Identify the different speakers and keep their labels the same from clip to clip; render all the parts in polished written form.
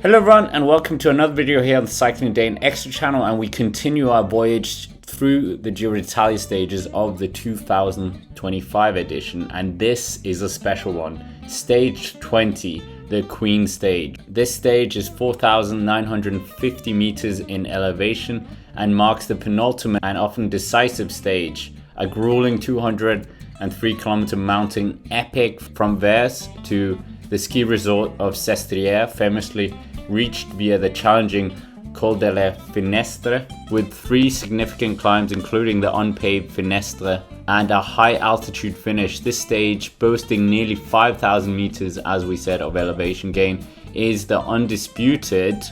Speaker 1: Hello everyone and welcome to another video here on the Cycling Day in Extra channel, and we continue our voyage through the Giro d'Italia stages of the 2025 edition, and this is a special one. Stage 20, the Queen stage. This stage is 4,950 meters in elevation and marks the penultimate and often decisive stage. A grueling 203 kilometer mountain epic from Vers to the ski resort of Sestriere, famously reached via the challenging Colle delle Finestre, with 3 significant climbs including the unpaved Finestra and a high altitude finish. This stage, boasting nearly 5,000 meters as we said of elevation gain, is the undisputed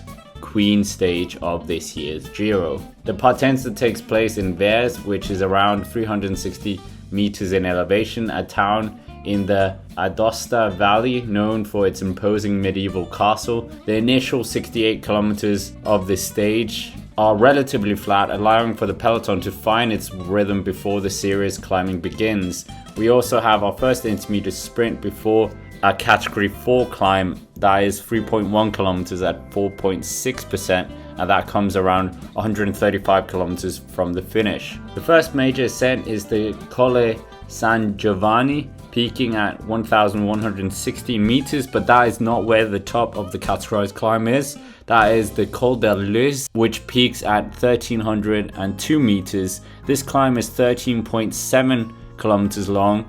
Speaker 1: Queen stage of this year's Giro. The Partenza takes place in Vers, which is around 360 meters in elevation, a town in the Aosta Valley known for its imposing medieval castle. The initial 68 kilometers of this stage are relatively flat, allowing for the peloton to find its rhythm before the serious climbing begins. We also have our first intermediate sprint before a category 4 climb that is 3.1 kilometers at 4.6%, and that comes around 135 kilometers from the finish. The first major ascent is the Colle San Giovanni, peaking at 1,116 meters, but that is not where the top of the categorized climb is. That is the Colle delle, which peaks at 1,302 meters. This climb is 13.7 kilometers long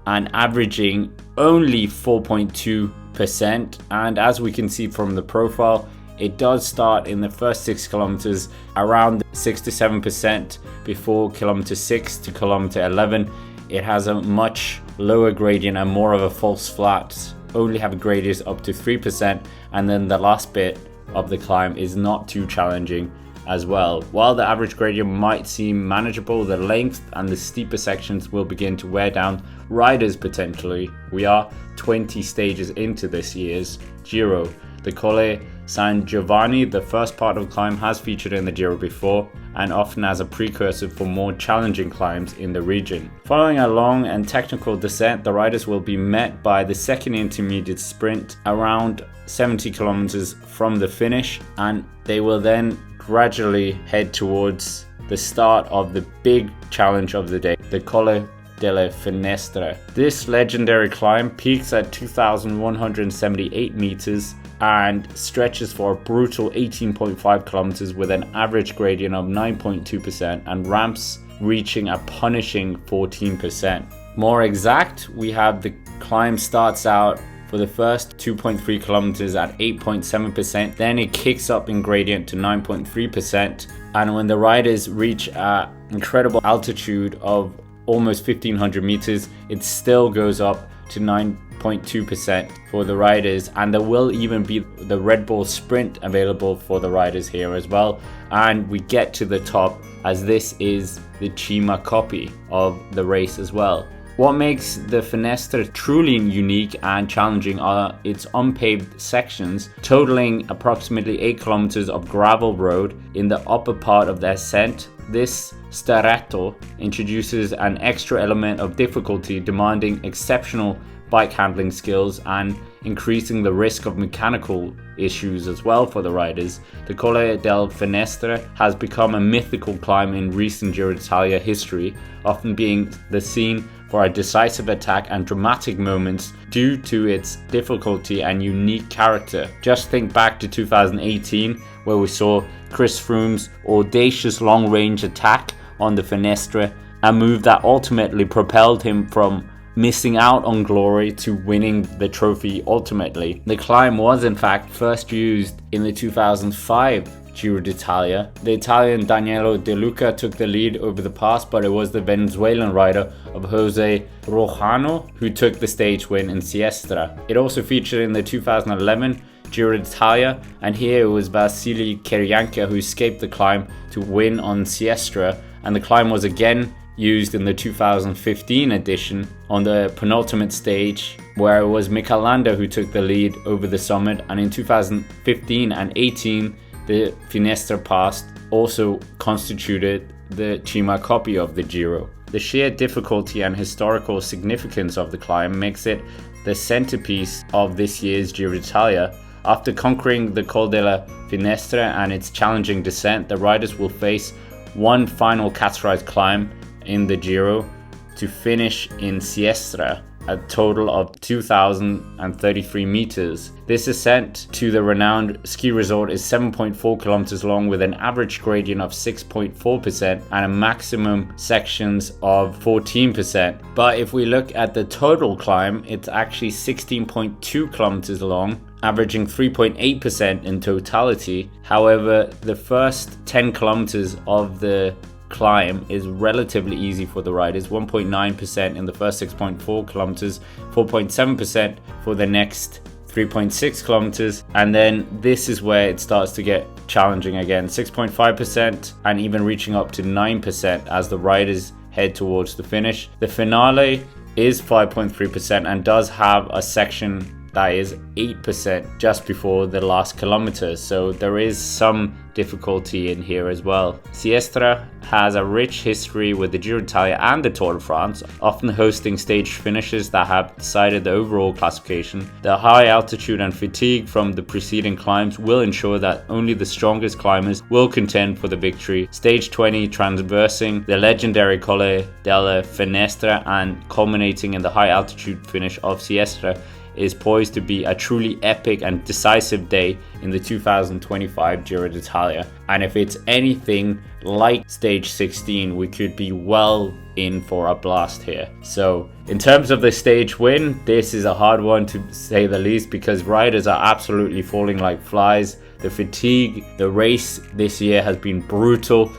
Speaker 1: and averaging only 4.2%, and as we can see from the profile, it does start in the first 6 kilometers around 6 to 7%. Before kilometer 6 to kilometer 11 it has a much lower gradient and more of a false flat, only have a gradient up to 3%, and then the last bit of the climb is not too challenging as well. While the average gradient might seem manageable, the length and the steeper sections will begin to wear down riders potentially. We are 20 stages into this year's Giro. The Colle San Giovanni, the first part of the climb, has featured in the Giro before and often as a precursor for more challenging climbs in the region. Following a long and technical descent, the riders will be met by the second intermediate sprint around 70 kilometers from the finish, and they will then gradually head towards the start of the big challenge of the day, the Colle delle Finestre. This legendary climb peaks at 2,178 meters and stretches for a brutal 18.5 kilometers with an average gradient of 9.2% and ramps reaching a punishing 14%. More exact, we have the climb starts out for the first 2.3 kilometers at 8.7%, then it kicks up in gradient to 9.3%, and when the riders reach an incredible altitude of almost 1,500 meters, it still goes up to 9.2% for the riders, and there will even be the Red Bull Sprint available for the riders here as well. And we get to the top as this is the Cima copy of the race as well. What makes the Finestra truly unique and challenging are its unpaved sections, totaling approximately 8 kilometers of gravel road in the upper part of the ascent. This Stretto introduces an extra element of difficulty, demanding exceptional bike handling skills and increasing the risk of mechanical issues as well for the riders. The Colle delle Finestre has become a mythical climb in recent Giro d'Italia history, often being the scene for a decisive attack and dramatic moments due to its difficulty and unique character. Just think back to 2018, where we saw Chris Froome's audacious long-range attack on the Finestre, a move that ultimately propelled him from missing out on glory to winning the trophy ultimately. The climb was in fact first used in the 2005 Giro d'Italia. The Italian Daniele De Luca took the lead over the pass, but it was the Venezuelan rider of Jose Rojano who took the stage win in Sestriere. It also featured in the 2011 Giro d'Italia, and here it was Vasily Kiryanka who escaped the climb to win on Sestriere, and the climb was again used in the 2015 edition on the penultimate stage, where it was Mikel Landa who took the lead over the summit, and in 2015 and 18 the Finestra Pass also constituted the Cima copy of the Giro. The sheer difficulty and historical significance of the climb makes it the centerpiece of this year's Giro d'Italia, After conquering the Colle delle Finestre and its challenging descent, the riders will face one final categorized climb in the Giro to finish in Sestriere, a total of 2,033 meters. This ascent to the renowned ski resort is 7.4 kilometers long, with an average gradient of 6.4% and a maximum sections of 14%. But if we look at the total climb, it's actually 16.2 kilometers long, averaging 3.8% in totality. However, the first 10 kilometers of the climb is relatively easy for the riders, 1.9% in the first 6.4 kilometers, 4.7% for the next 3.6 kilometers, and then this is where it starts to get challenging again, 6.5% and even reaching up to 9% as the riders head towards the finish. The finale is 5.3% and does have a section that is 8% just before the last kilometer, so there is some difficulty in here as well. Finestra has a rich history with the Giro d'Italia and the Tour de France, often hosting stage finishes that have decided the overall classification. The high altitude and fatigue from the preceding climbs will ensure that only the strongest climbers will contend for the victory. Stage 20, traversing the legendary Colle delle Finestre and culminating in the high altitude finish of Finestra, is poised to be a truly epic and decisive day in the 2025 Giro d'Italia. And if it's anything like stage 16, we could be well in for a blast here. So in terms of the stage win, this is a hard one to say the least, because riders are absolutely falling like flies. The fatigue, the race this year has been brutal,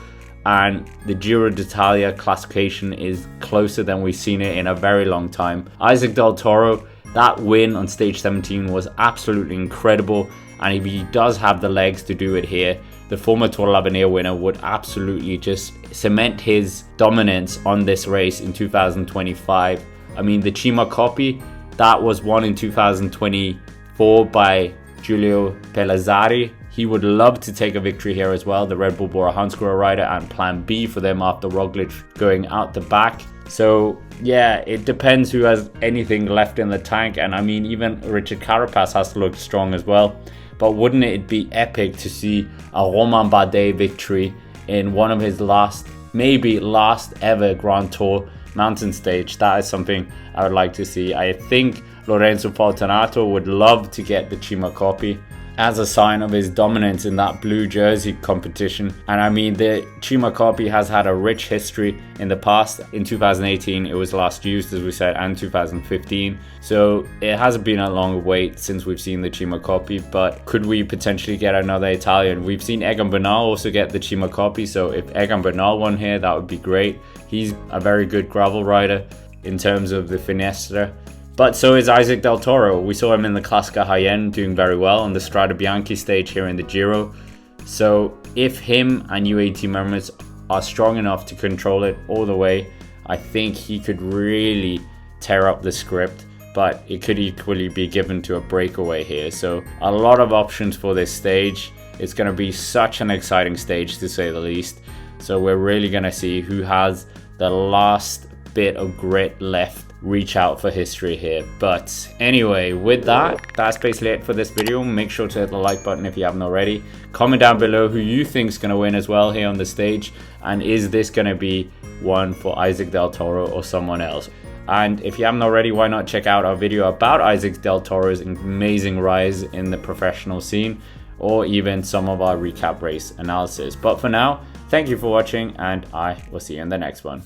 Speaker 1: and the Giro d'Italia classification is closer than we've seen it in a very long time. Isaac Del Toro, that win on stage 17 was absolutely incredible, and if he does have the legs to do it here, the former Toro l'Avenir winner would absolutely just cement his dominance on this race in 2025. I mean, the Cima Coppi, that was won in 2024 by Giulio Pelazzari. He would love to take a victory here as well, the Red Bull Bora Hansgrohe rider, and plan B for them after Roglic going out the back. So yeah, it depends who has anything left in the tank, and I mean, even Richard Carapaz has to look strong as well. But wouldn't it be epic to see a Romain Bardet victory in one of his maybe last ever Grand Tour mountain stage? That is something I would like to see. I think Lorenzo Fortunato would love to get the Cima Coppi as a sign of his dominance in that blue jersey competition. And I mean, the Cima Coppi has had a rich history in the past. In 2018 it was last used, as we said, and 2015, so it hasn't been a long wait since we've seen the Cima Coppi. But could we potentially get another Italian? We've seen Egan Bernal also get the Cima Coppi, so if Egan Bernal won here, that would be great. He's a very good gravel rider in terms of the Finestra. But so is Isaac Del Toro. We saw him in the Classica High-End doing very well on the Strade Bianche stage here in the Giro. So if him and UAE members are strong enough to control it all the way, I think he could really tear up the script. But it could equally be given to a breakaway here. So a lot of options for this stage. It's going to be such an exciting stage, to say the least. So we're really going to see who has the last bit of grit left. Reach out for history here. But anyway, with that, that's basically it for this video. Make sure to hit the like button if you haven't already. Comment down below who you think is going to win as well here on the stage, and is this going to be one for Isaac Del Toro or someone else? And if you haven't already, why not check out our video about Isaac Del Toro's amazing rise in the professional scene, or even some of our recap race analysis. But for now, thank you for watching, and I will see you in the next one.